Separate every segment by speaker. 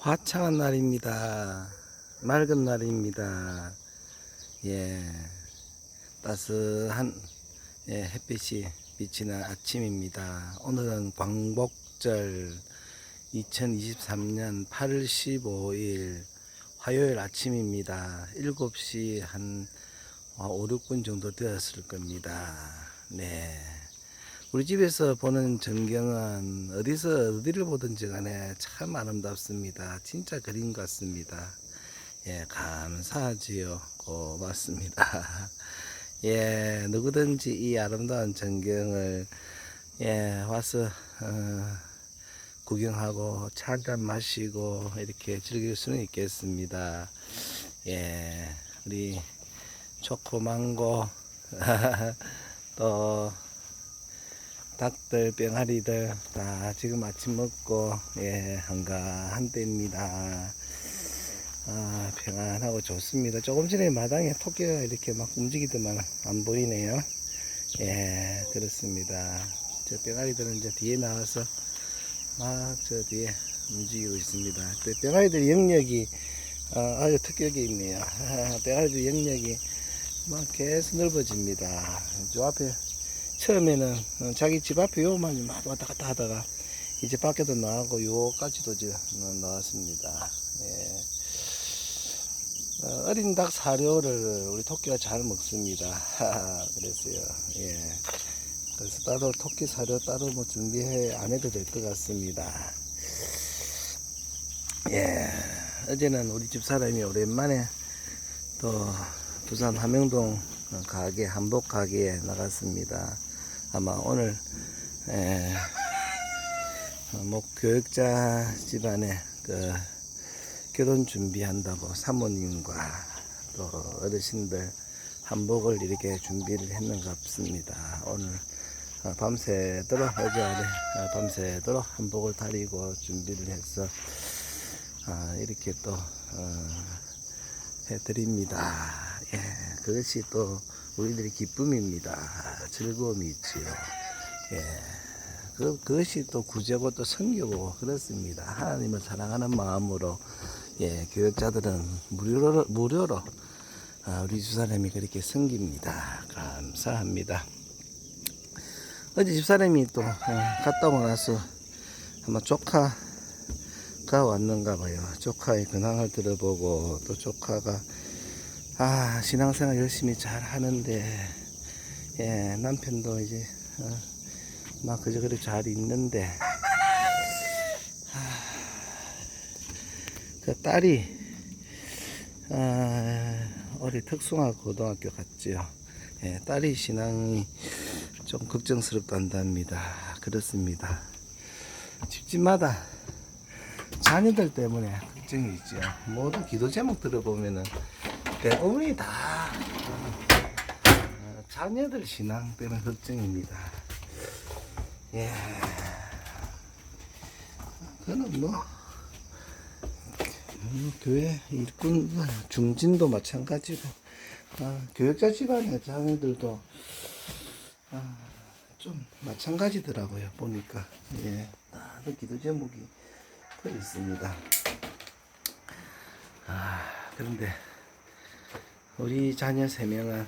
Speaker 1: 화창한 날입니다. 맑은 날입니다. 예, 따스한 햇빛이 비치는 아침입니다. 오늘은 광복절 2023년 8월 15일 화요일 아침입니다. 7시 한 5, 6분 정도 되었을 겁니다. 네. 우리 집에서 보는 전경은 어디를 보든지 간에 참 아름답습니다. 진짜 그림 같습니다. 예, 감사하지요. 고맙습니다. 예, 누구든지 이 아름다운 전경을 와서 구경하고 차 한잔 마시고 이렇게 즐길 수는 있겠습니다. 예, 우리 초코망고 또 닭들, 병아리들 다 지금 아침 먹고 한가한 때입니다. 평안하고 좋습니다. 조금 전에 마당에 토끼가 이렇게 막 움직이더만 안 보이네요. 예, 그렇습니다. 저 병아리들은 이제 뒤에 나와서 막 저 뒤에 움직이고 있습니다. 병아리들 영역이 아주 특격이 있네요. 병아리들 영역이 막 계속 넓어집니다. 저 앞에 처음에는 자기 집 앞에 요만 왔다 갔다 하다가 이제 밖에도 나가고 요까지도 이제 나왔습니다. 예. 어린 닭 사료를 우리 토끼가 잘 먹습니다. 그랬어요. 예. 그래서 따로 토끼 사료 따로 뭐 준비해 안 해도 될 것 같습니다. 예. 어제는 우리 집 사람이 오랜만에 또 부산 함영동 가게 한복 가게에 나갔습니다. 아마 오늘 교육자 집안에 그 결혼 준비한다고 사모님과 또 어르신들 한복을 이렇게 준비를 했는갑습니다. 오늘 밤새도록 어제 안에 밤새도록 한복을 다리고 준비를 해서 이렇게 또 해드립니다. 예, 그것이 또 우리들의 기쁨입니다. 즐거움이 있지요. 예, 그것이 또 구제고 또 섬기고 그렇습니다. 하나님을 사랑하는 마음으로 교육자들은 무료로 우리 집사람이 그렇게 섬깁니다. 감사합니다. 어제 집사람이 또 갔다 오고 나서 아마 조카가 왔는가 봐요. 조카의 근황을 들어보고 또 조카가 신앙생활 열심히 잘 하는데 남편도 이제 막 그저그래 잘 있는데 그 딸이 어디 특성화 고등학교 갔지요. 딸이 신앙이 좀 걱정스럽단답니다. 그렇습니다. 집집마다 자녀들 때문에 걱정이 있죠. 모든 기도 제목 들어보면은 대부분이 다 자녀들 신앙 때문에 걱정입니다. 예. 그는 교회 일꾼 중진도 마찬가지고 교육자 집안의 자녀들도 좀 마찬가지더라고요. 보니까 다들 기도 제목이 더 있습니다. 그런데 우리 자녀 3명은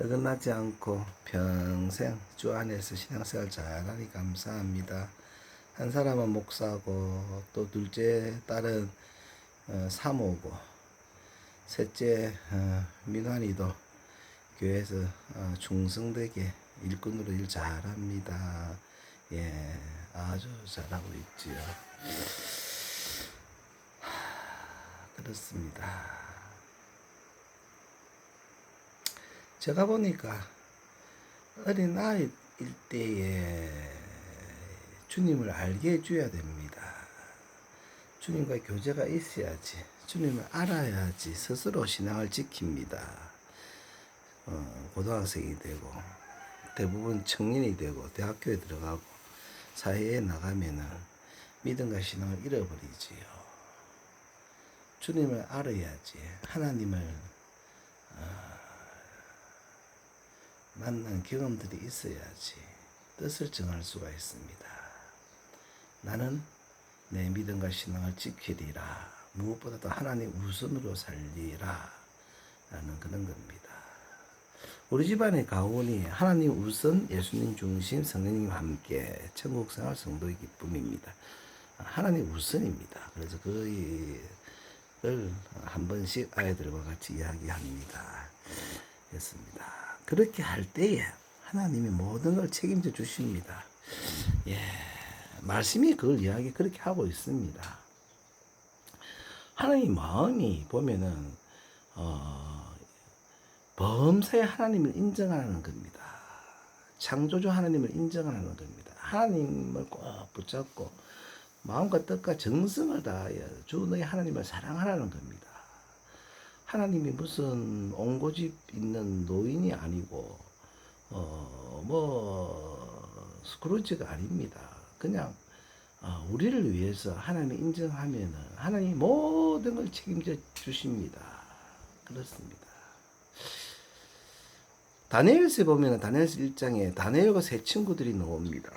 Speaker 1: 어긋나지 않고 평생 주 안에서 신앙생활 잘하니 감사합니다. 한 사람은 목사고 또 둘째 딸은 사모고 셋째 민환이도 교회에서 충성되게 일꾼으로 일 잘합니다. 예, 아주 잘하고 있지요. 그렇습니다. 제가 보니까 어린 아이일 때에 주님을 알게 해줘야 됩니다. 주님과 교제가 있어야지, 주님을 알아야지 스스로 신앙을 지킵니다. 고등학생이 되고 대부분 청년이 되고 대학교에 들어가고 사회에 나가면은 믿음과 신앙을 잃어버리지요. 주님을 알아야지, 하나님을 만난 경험들이 있어야지 뜻을 정할 수가 있습니다. 나는 내 믿음과 신앙을 지키리라. 무엇보다도 하나님 우선으로 살리라. 라는 그런 겁니다. 우리 집안의 가훈이 하나님 우선, 예수님 중심, 성령님 함께 천국 생활 성도의 기쁨입니다. 하나님 우선입니다. 그래서 그걸 한 번씩 아이들과 같이 이야기합니다. 했습니다. 그렇게 할 때에 하나님이 모든 걸 책임져 주십니다. 예, 말씀이 그걸 이야기 그렇게 하고 있습니다. 하나님 마음이 보면은 범사에 하나님을 인정하는 겁니다. 창조주 하나님을 인정하는 겁니다. 하나님을 꼭 붙잡고 마음과 뜻과 정성을 다하여 주 너희 하나님을 사랑하라는 겁니다. 하나님이 무슨 옹고집 있는 노인이 아니고 스크루지가 아닙니다. 그냥 우리를 위해서 하나님이 인정하면은 하나님이 모든 걸 책임져 주십니다. 그렇습니다. 다니엘서에 보면 다니엘서 1장에 다니엘과 세 친구들이 나옵니다.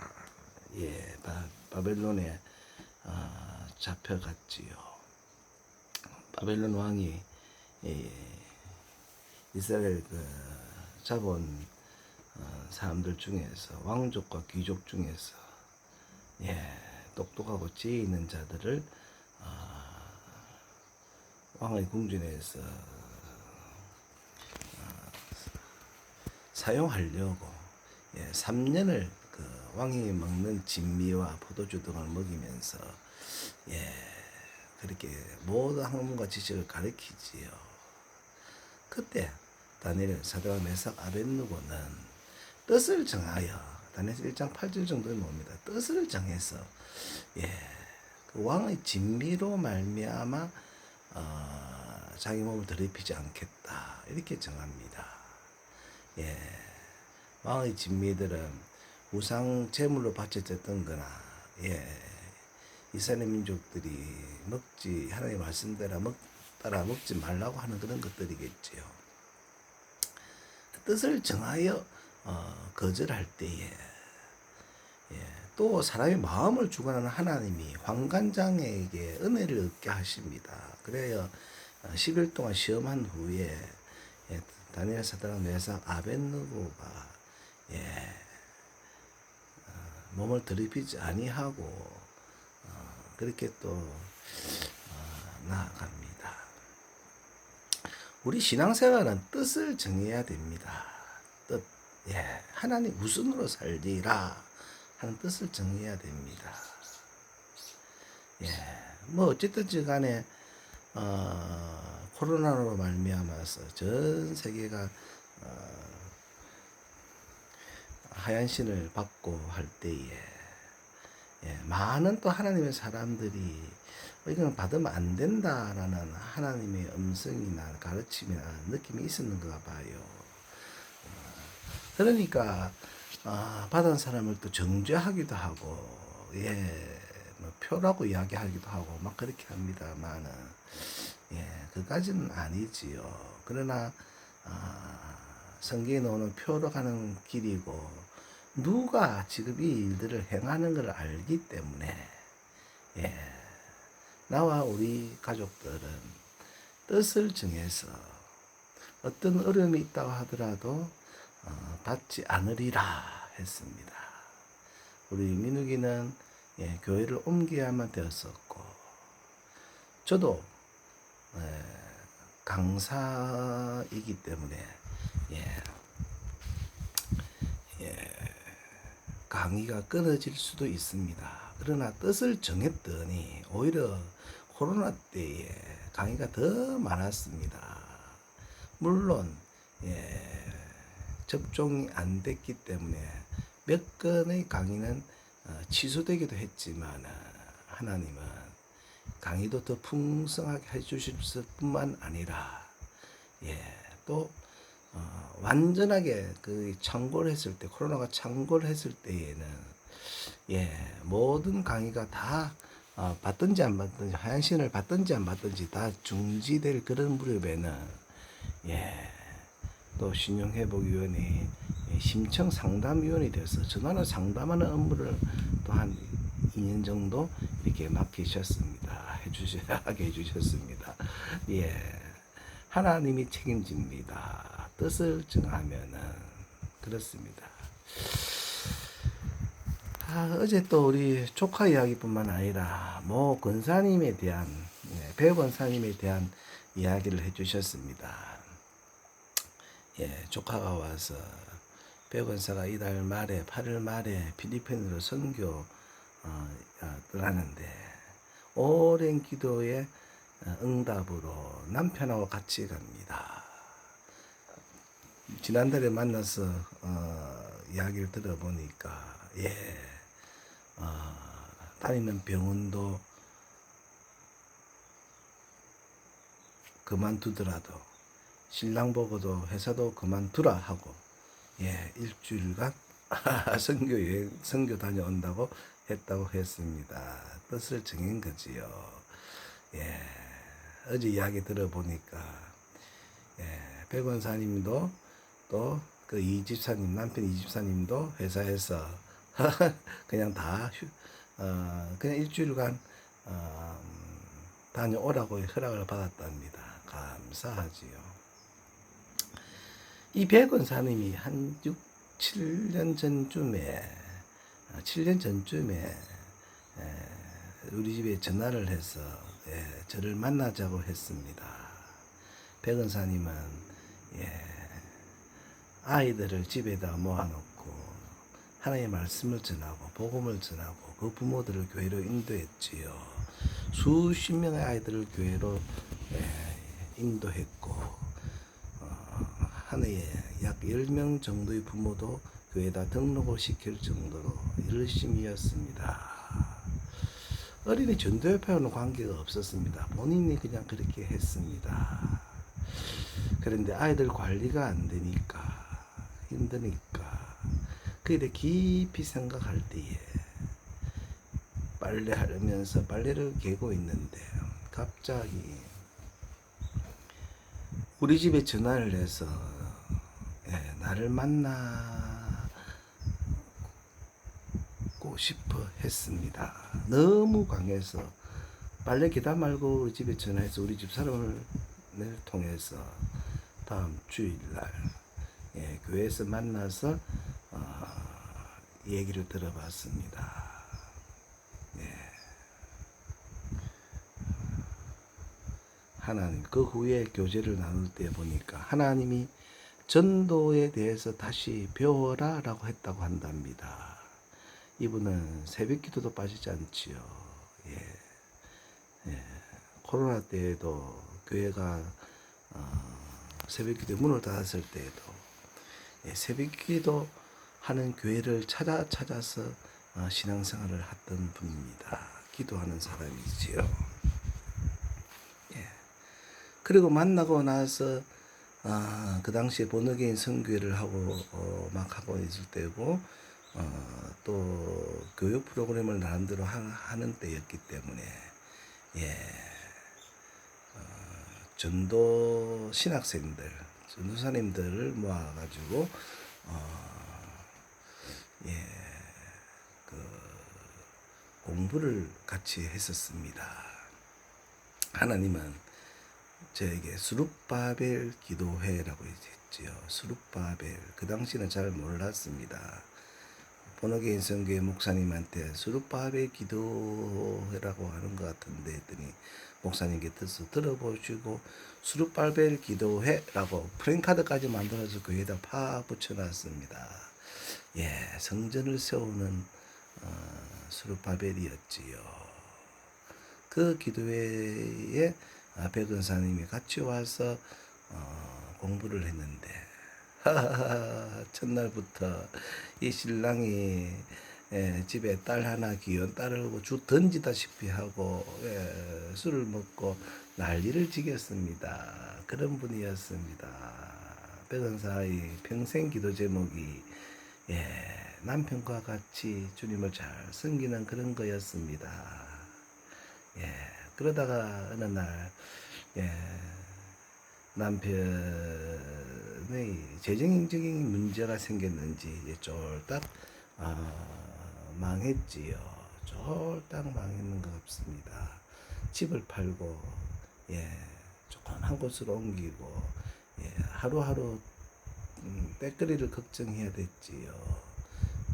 Speaker 1: 예, 바벨론에 잡혀갔지요. 바벨론 왕이 이스라엘 잡은 사람들 중에서 왕족과 귀족 중에서 똑똑하고 지혜 있는 자들을 왕의 궁전에서 사용하려고 3년을 그 왕이 먹는 진미와 포도주 등을 먹이면서 그렇게 모든 학문과 지식을 가르치지요. 그때 다니엘, 사드락, 메삭, 아벳느고는 뜻을 정하여 다니엘서 1장 8절 정도에 봅니다. 뜻을 정해서 그 왕의 진미로 말미암아 자기 몸을 더럽히지 않겠다 이렇게 정합니다. 왕의 진미들은 우상 제물로 바쳐졌던 거나 이스라엘 민족들이 하나님의 말씀대로 따라 먹지 말라고 하는 그런 것들이겠지요. 뜻을 정하여 거절할 때에 또 사람의 마음을 주관하는 하나님이 환관장에게 은혜를 얻게 하십니다. 그래야 10일 동안 시험한 후에 다니엘, 사드락, 메삭, 아벳느고가 몸을 더럽히지 아니하고 그렇게 또 나아갑니다. 우리 신앙생활은 뜻을 정해야 됩니다. 뜻, 하나님 우선으로 살리라 하는 뜻을 정해야 됩니다. 뭐 어쨌든지 간에 코로나로 말미암아서 전 세계가 하얀 신을 받고 할 때에 많은 또 하나님의 사람들이 이건 받으면 안 된다라는 하나님의 음성이나 가르침이나 느낌이 있었는가 봐요. 그러니까 받은 사람을 또 정죄하기도 하고 뭐 표라고 이야기하기도 하고 막 그렇게 합니다만은 그까지는 아니지요. 그러나 성경에 나오는 표로 가는 길이고 누가 지금 이 일들을 행하는 걸 알기 때문에 나와 우리 가족들은 뜻을 정해서 어떤 어려움이 있다고 하더라도 받지 않으리라 했습니다. 우리 민욱이는 교회를 옮겨야만 되었었고 저도 강사이기 때문에 강의가 끊어질 수도 있습니다. 그러나 뜻을 정했더니 오히려 코로나 때에 강의가 더 많았습니다. 물론 접종이 안 됐기 때문에 몇 건의 강의는 취소되기도 했지만 하나님은 강의도 더 풍성하게 해주실 뿐만 아니라 또 완전하게 그 창궐 했을 때 코로나가 창궐 했을 때에는 모든 강의가 다 받든지 안 받든지 하얀신을 받든지 안 받든지 다 중지될 그런 무렵에는 또 신용회복위원회 심청 상담위원이 되어서 전화로 상담하는 업무를 또 한 2년 정도 이렇게 하나님께 맡기셨습니다. 하게 해주셨습니다. 예. 하나님이 책임집니다. 뜻을 정하면은 그렇습니다. 어제 또 우리 조카 이야기뿐만 아니라 모 권사님에 대한 배 권사님에 대한 이야기를 해주셨습니다. 예, 조카가 와서 배 권사가 이달 말에 8월 말에 필리핀으로 선교 떠나는데 오랜 기도의 응답으로 남편하고 같이 갑니다. 지난달에 만나서 이야기를 들어보니까 다니는 병원도 그만두더라도 신랑 보고도 회사도 그만두라 하고 일주일간 선교 다녀온다고 했다고 했습니다. 뜻을 정한 거지요. 어제 이야기 들어보니까 배 권사님도 또 그 이집사님 남편 이집사님도 회사에서 그냥 그냥 일주일간 다녀오라고 허락을 받았답니다. 감사하지요. 이 배 권사님이 한 7년 전쯤에 우리 집에 전화를 해서 저를 만나자고 했습니다. 배 권사님은 아이들을 집에다 모아놓고 하나님의 말씀을 전하고 복음을 전하고 그 부모들을 교회로 인도했지요. 수십 명의 아이들을 교회로 인도했고 한 해에 약 10명 정도의 부모도 교회에다 등록을 시킬 정도로 열심이었습니다. 어린이 전도협회와는 관계가 없었습니다. 본인이 그냥 그렇게 했습니다. 그런데 아이들 관리가 안 되니까 힘드니까 그에 깊이 생각할 때에 빨래하면서 빨래를 개고 있는데 갑자기 우리 집에 전화를 해서 나를 만나고 싶어 했습니다. 너무 강해서 빨래 개다 말고 우리 집에 전화해서 우리 집 사람을 통해서 다음 주일날 교회에서 만나서 얘기를 들어봤습니다. 하나님 그 후에 교제를 나눌 때 보니까 하나님이 전도에 대해서 다시 배워라 라고 했다고 한답니다. 이분은 새벽 기도도 빠지지 않지요. 코로나 때에도 교회가 새벽 기도 문을 닫았을 때에도 새벽 기도 하는 교회를 찾아서 신앙생활을 했던 분입니다. 기도하는 사람이지요. 그리고 만나고 나서 그 당시에 본어게인 선교회를 하고 막 하고 있을 때고 또 교육 프로그램을 나름대로 하는 때였기 때문에 전도 신학생들, 전도사님들을 모아가지고 공부를 같이 했었습니다. 하나님은 저에게 수룹바벨 기도회라고 했지요. 수룹바벨. 그 당시는 잘 몰랐습니다. 본어게인 선교회 목사님한테 수룹바벨 기도회라고 하는 것 같은데 했더니 목사님께 뜻을 들어보시고 수룹바벨 기도회라고 프랭카드까지 만들어서 교회에다 파 붙여놨습니다. 성전을 세우는 수룹바벨이었지요. 그 기도회에 백은사님이 같이 와서 공부를 했는데 첫날부터 이 신랑이 집에 딸 하나 귀여운 딸을 던지다시피 하고 술을 먹고 난리를 지겼습니다. 그런 분이었습니다. 백은사의 평생 기도 제목이 남편과 같이 주님을 잘 섬기는 그런 거였습니다. 그러다가 어느 날 남편의 재정적인 문제가 생겼는지 쫄딱 망했지요. 쫄딱 망했는 것 같습니다. 집을 팔고 예, 조그만 곳으로 옮기고 예, 하루하루 때거리를 걱정해야 됐지요.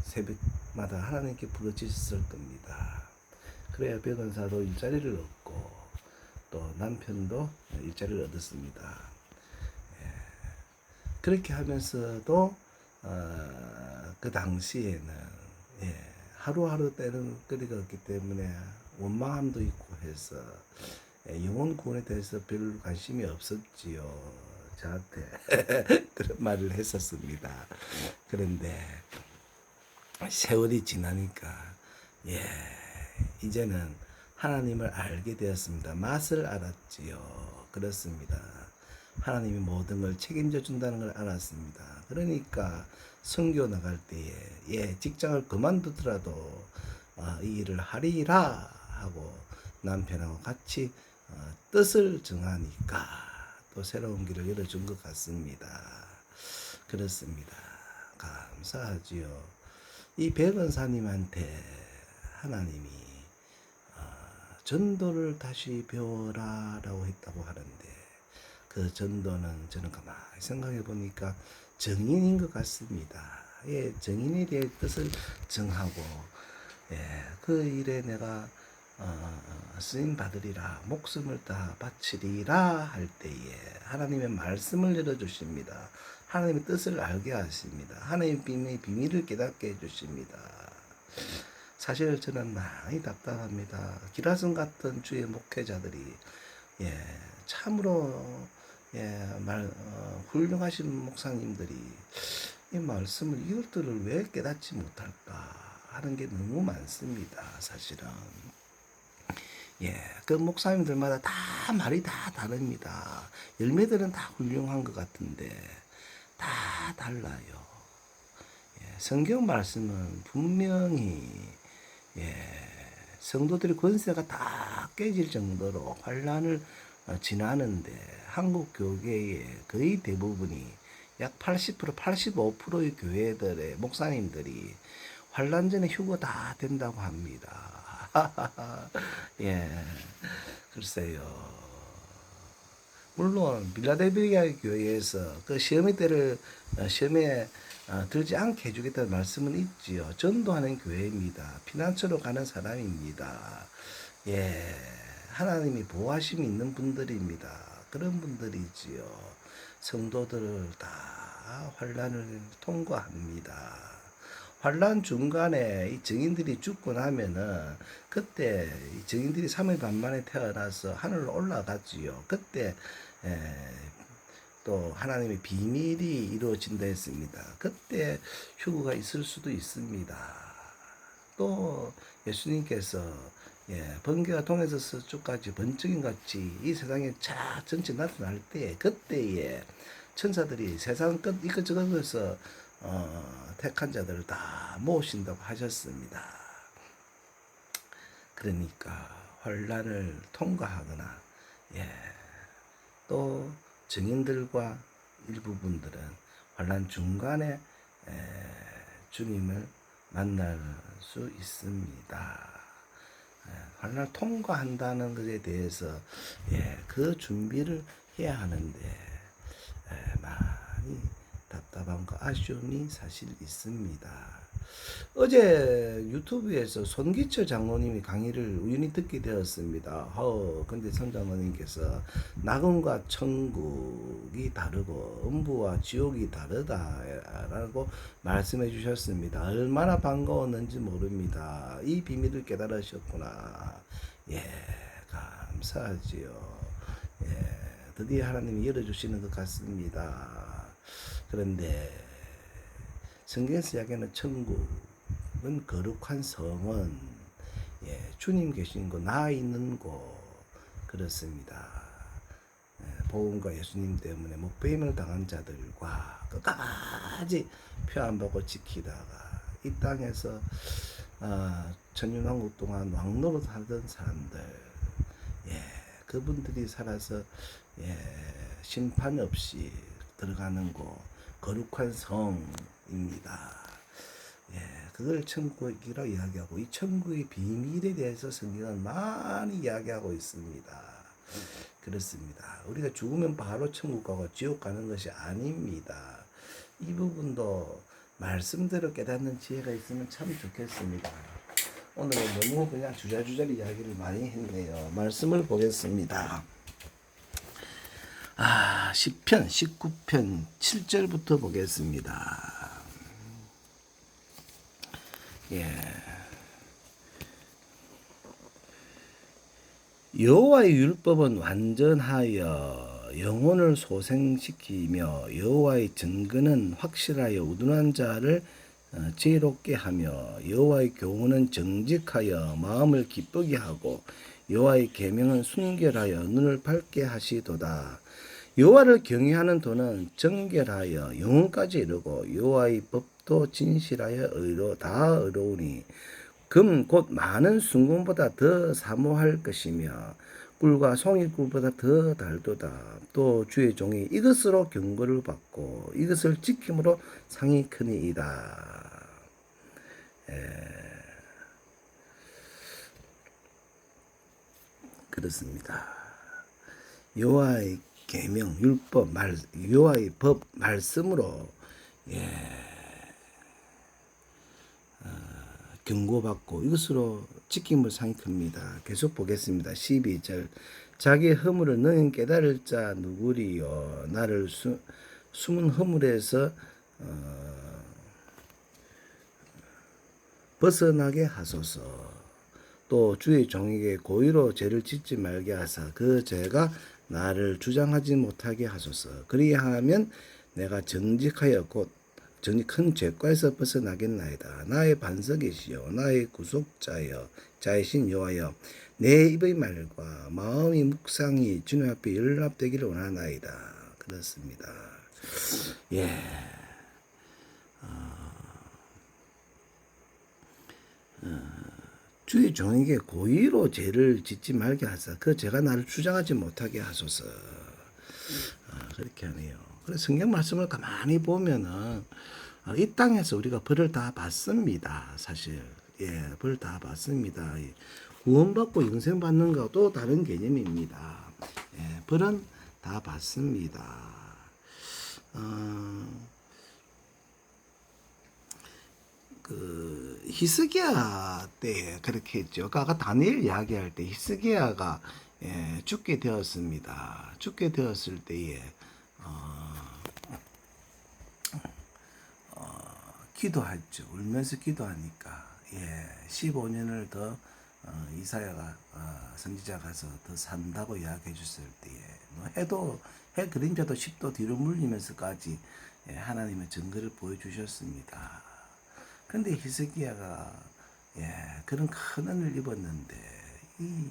Speaker 1: 새벽마다 하나님께 부르짖었을 겁니다. 그래야 변호사도 일자리를 얻고 또 남편도 일자리를 얻었습니다. 그렇게 하면서도 그 당시에는 예, 하루하루 때는 거리가 없기 때문에 원망함도 있고 해서 영혼 구원에 대해서 별 관심이 없었지요. 저한테 그런 말을 했었습니다. 그런데 세월이 지나니까 예, 이제는 하나님을 알게 되었습니다. 맛을 알았지요. 그렇습니다. 하나님이 모든 걸 책임져 준다는 걸 알았습니다. 그러니까 선교 나갈 때에 예, 직장을 그만두더라도 이 일을 하리라 하고 남편하고 같이 뜻을 정하니까 또 새로운 길을 열어준 것 같습니다. 그렇습니다. 감사하지요. 이 백원사님한테 하나님이 전도를 다시 배워라 라고 했다고 하는데 그 전도는 저는 가만히 생각해 보니까 정인인 것 같습니다. 예, 정인에 대해 뜻을 정하고 예, 그 일에 내가 쓰임 받으리라 목숨을 다 바치리라 할 때에 하나님의 말씀을 열어주십니다. 하나님의 뜻을 알게 하십니다. 하나님의 비밀을 깨닫게 해주십니다. 사실 저는 많이 답답합니다. 기라성 같은 주의 목회자들이 예, 참으로 예, 훌륭하신 목사님들이 이 말씀을 이것들을 왜 깨닫지 못할까 하는 게 너무 많습니다. 사실은 예, 그 목사님들마다 다 말이 다 다릅니다. 열매들은 다 훌륭한 것 같은데 다 달라요. 예, 성경 말씀은 분명히 예, 성도들의 권세가 다 깨질 정도로 환란을 지나는데 한국 교계의 거의 대부분이 약 80%, 85%의 교회들의 목사님들이 환란 전에 휴거 다 된다고 합니다. 예, 글쎄요. 물론 빌라델비아 교회에서 그 시험의 때를 시험에 들지 않게 해주겠다는 말씀은 있지요. 전도하는 교회입니다. 피난처로 가는 사람입니다. 예, 하나님이 보호하심이 있는 분들입니다. 그런 분들이지요. 성도들을 다 환란을 통과합니다. 환란 중간에 이 증인들이 죽고 나면은 그때 이 증인들이 3일 반 만에 태어나서 하늘로 올라갔지요. 그때 또 하나님의 비밀이 이루어진다 했습니다. 그때 휴거가 있을 수도 있습니다. 또 예수님께서 번개가 동에서 서쪽까지 번쩍임 같이 이 세상에 전체 나타날 때 그때에 천사들이 세상 끝 이것저것에서 택한 자들을 다 모으신다고 하셨습니다. 그러니까 환란을 통과하거나 또 증인들과 일부분들은 환란 중간에 주님을 만날 수 있습니다. 환란을 통과한다는 것에 대해서 그 준비를 해야 하는데 많이 답답함과 아쉬움이 사실 있습니다. 어제 유튜브에서 손기철 장로님이 강의를 우연히 듣게 되었습니다. 근데 선 장로님께서 낙원과 천국이 다르고 음부와 지옥이 다르다라고 말씀해 주셨습니다. 얼마나 반가웠는지 모릅니다. 이 비밀을 깨달으셨구나. 예, 감사하지요. 예, 드디어 하나님이 열어주시는 것 같습니다. 그런데 성경에서 이야기하는 천국은 거룩한 성은 주님 계신 곳, 나 있는 곳 그렇습니다. 복음과 예수님 때문에 목배임을 당한 자들과 끝까지 표 안 받고 지키다가 이 땅에서 천년왕국 동안 왕노릇 하던 사람들 그분들이 살아서 심판 없이 들어가는 곳 거룩한 성입니다. 그걸 천국이라고 이야기하고 이 천국의 비밀에 대해서 성경은 많이 이야기하고 있습니다. 그렇습니다. 우리가 죽으면 바로 천국 가고 지옥 가는 것이 아닙니다. 이 부분도 말씀대로 깨닫는 지혜가 있으면 참 좋겠습니다. 오늘은 너무 그냥 주저주저리 이야기를 많이 했네요. 말씀을 보겠습니다. 시편 19편 7절부터 보겠습니다. 여호와의 율법은 완전하여 영혼을 소생시키며 여호와의 증거는 확실하여 우둔한 자를 지혜롭게 하며 여호와의 교훈은 정직하여 마음을 기쁘게 하고 여호와의 계명은 순결하여 눈을 밝게 하시도다. 여호와를 경외하는 도는 정결하여 영혼까지 이르고 여호와의 법도 진실하여 다 의로우니 금 곧 많은 순금보다 더 사모할 것이며 꿀과 송이꿀보다 더 달도다. 또 주의 종이 이것으로 경고를 받고 이것을 지킴으로 상이 크니이다. 그렇습니다. 여호와의 계명, 율법, 여호와의 법 말씀으로 경고받고 이것으로 지킴을 상이 큽니다. 계속 보겠습니다. 12절 자기 허물을 너는 깨달을 자 누구리요 나를 숨은 허물에서 벗어나게 하소서. 또 주의 종에게 고의로 죄를 짓지 말게 하사 그 죄가 나를 주장하지 못하게 하소서. 그리하면 내가 정직하여 곧 큰 죄과에서 벗어나겠나이다. 나의 반석이시여 나의 구속자여 자이신 여호와여 내 입의 말과 마음의 묵상이 주님 앞에 연락되기를 원하나이다. 그렇습니다. 주의 종에게 고의로 죄를 짓지 말게 하사 그 죄가 나를 주장하지 못하게 하소서. 그렇게 하네요. 그래서 성경 말씀을 가만히 보면은 이 땅에서 우리가 벌을 다 받습니다. 사실 벌 다 받습니다. 구원받고 영생 받는 것과 또 다른 개념입니다. 벌은 다 받습니다. 히스기야 때 그렇게 했죠. 아까 다니엘 이야기할 때 히스기야가 죽게 되었습니다. 죽게 되었을 때에 기도했죠. 울면서 기도하니까 15년을 더 이사야가 선지자 가서 더 산다고 이야기해 줬을 때에 해 그림자도 10도 뒤로 물리면서까지 하나님의 증거를 보여주셨습니다. 근데 히스기야가 그런 큰 은을 입었는데 이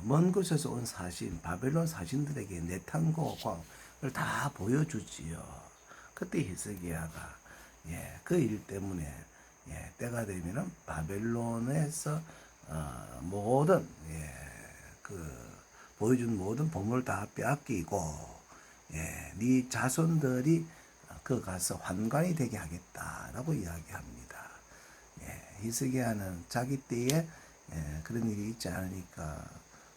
Speaker 1: 먼 곳에서 온 사신 바벨론 사신들에게 내탄고를 다 보여주지요. 그때 히스기야가 그 일 때문에 때가 되면은 바벨론에서 모든 보여준 모든 보물 다 빼앗기고 네 자손들이 그 가서 환관이 되게 하겠다라고 이야기합니다. 히스기야는 자기 때에 그런 일이 있지 않으니까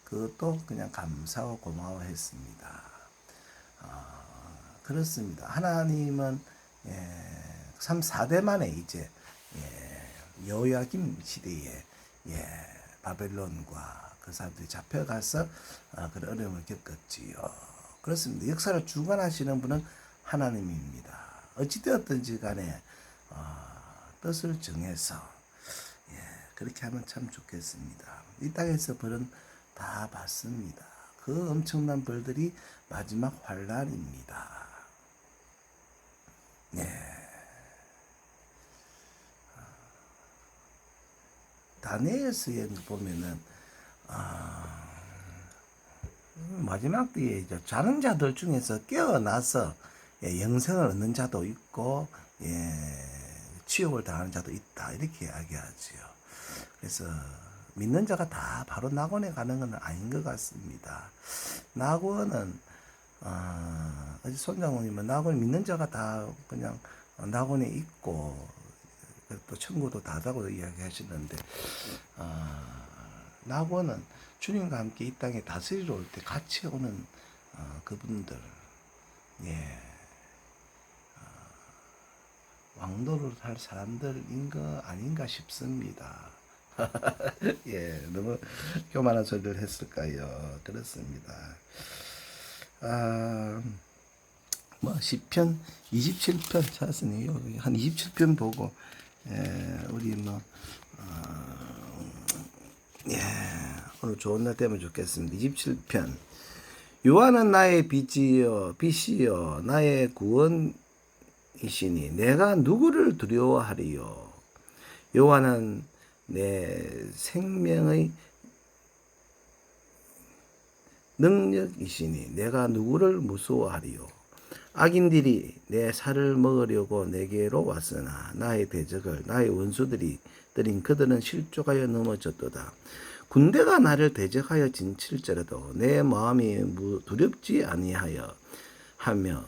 Speaker 1: 그것도 그냥 감사하고 고마워했습니다. 그렇습니다. 하나님은 4대 만에 이제 여호야김 시대에 바벨론과 그 사람들이 잡혀가서 그런 어려움을 겪었지요. 그렇습니다. 역사를 주관하시는 분은 하나님입니다. 어찌되었든지 간에 뜻을 정해서 그렇게 하면 참 좋겠습니다. 이 땅에서 벌은 다 받습니다. 그 엄청난 벌들이 마지막 환란입니다. 다니엘서에 보면은 마지막 때에 이제 자는 자들 중에서 깨어나서 영생을 얻는 자도 있고 치욕을 당하는 자도 있다 이렇게 이야기하지요. 그래서 믿는 자가 다 바로 낙원에 가는 건 아닌 것 같습니다. 낙원은 어제 손장모님은 낙원 믿는 자가 다 그냥 낙원에 있고 또 천국도 다다고 이야기하시는데, 낙원은 주님과 함께 이 땅에 다스리러 올 때 같이 오는 그분들, 예, 왕도를 할 사람들인 거 아닌가 싶습니다. 예, 너무 교만한 소리를 했을까요? 그렇습니다. 뭐 시편 27편 찾았으니 한 27편 보고, 우리 예, 오늘 좋은 날 되면 좋겠습니다. 27편. 여호와는 나의 빛이요 나의 구원이시니 내가 누구를 두려워하리요. 여호와는 내 생명의 능력이시니 내가 누구를 무서워하리요. 악인들이 내 살을 먹으려고 내게로 왔으나 나의 대적을 나의 원수들이 들인 그들은 실족하여 넘어졌도다. 군대가 나를 대적하여 진칠지라도 내 마음이 두렵지 아니하여 하며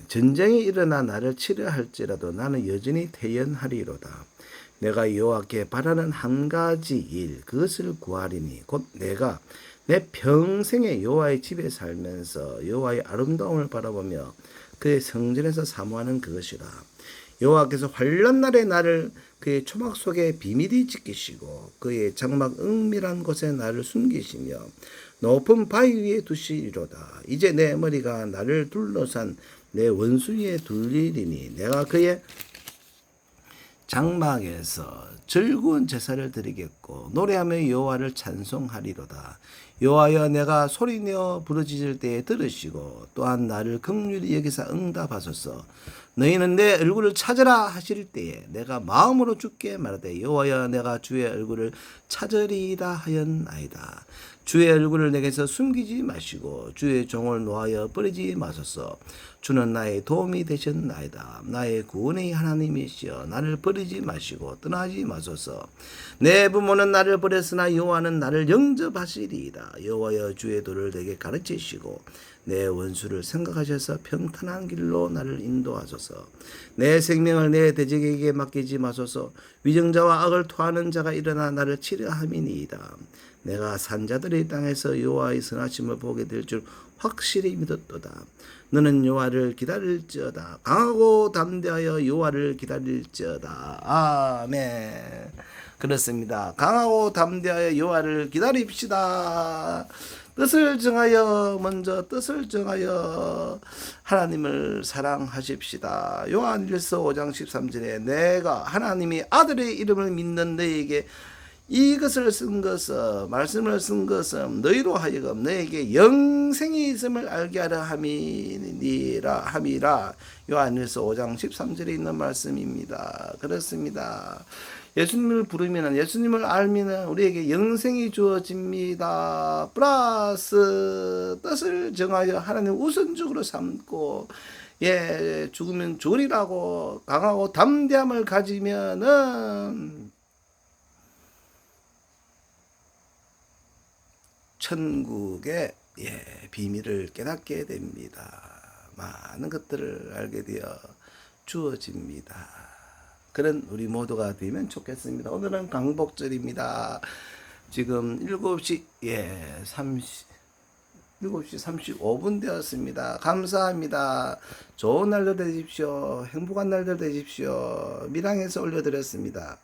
Speaker 1: 전쟁이 일어나 나를 치려 할지라도 나는 여전히 태연하리로다. 내가 여호와께 바라는 한 가지 일 그것을 구하리니 곧 내가 내 평생에 여호와의 집에 살면서 여호와의 아름다움을 바라보며 그의 성전에서 사모하는 그것이라. 여호와께서 환난 날에 나를 그의 초막 속에 비밀히 지키시고 그의 장막 은밀한 곳에 나를 숨기시며 높은 바위 위에 두시리로다. 이제 내 머리가 나를 둘러싼 내 원수 위에 둘리리니 내가 그의 장막에서 즐거운 제사를 드리겠고 노래하며 여호와를 찬송하리로다. 여호와여 내가 소리내어 부르짖을 때에 들으시고 또한 나를 긍휼히 여기사 응답하소서. 너희는 내 얼굴을 찾으라 하실 때에 내가 마음으로 주께 말하되 여호와여 내가 주의 얼굴을 찾으리이다 하였나이다. 주의 얼굴을 내게서 숨기지 마시고 주의 종을 놓아여 버리지 마소서. 주는 나의 도움이 되셨나이다. 나의 구원의 하나님이시여 나를 버리지 마시고 떠나지 마소서. 내 부모는 나를 버렸으나 여호와는 나를 영접하시리이다. 여호와여 주의 도를 내게 가르치시고 내 원수를 생각하셔서 평탄한 길로 나를 인도하소서. 내 생명을 내 대적에게 맡기지 마소서. 위정자와 악을 토하는 자가 일어나 나를 치려 함이니이다. 내가 산자들의 땅에서 여호와의 선하심을 보게 될 줄 확실히 믿었도다. 너는 여호와를 기다릴지어다. 강하고 담대하여 여호와를 기다릴지어다. 아멘. 그렇습니다. 강하고 담대하여 여호와를 기다립시다. 뜻을 정하여 하나님을 사랑하십시다. 요한일서 5장 13절에 내가 하나님이 아들의 이름을 믿는 너에게 이것을 쓴 것은 말씀을 쓴 것은 너희로 하여금 너에게 영생이 있음을 알게 하려 함이라. 요한일서 5장 13절에 있는 말씀입니다. 그렇습니다. 예수님을 부르면 예수님을 알면 우리에게 영생이 주어집니다. 플러스 뜻을 정하여 하나님 우선적으로 삼고 죽으면 죽으리라고 강하고 담대함을 가지면은 천국의 비밀을 깨닫게 됩니다. 많은 것들을 알게 되어 주어집니다. 그런 우리 모두가 되면 좋겠습니다. 오늘은 강복절입니다. 지금 7시 35분 되었습니다. 감사합니다. 좋은 날들 되십시오. 행복한 날들 되십시오. 밀양에서 올려드렸습니다.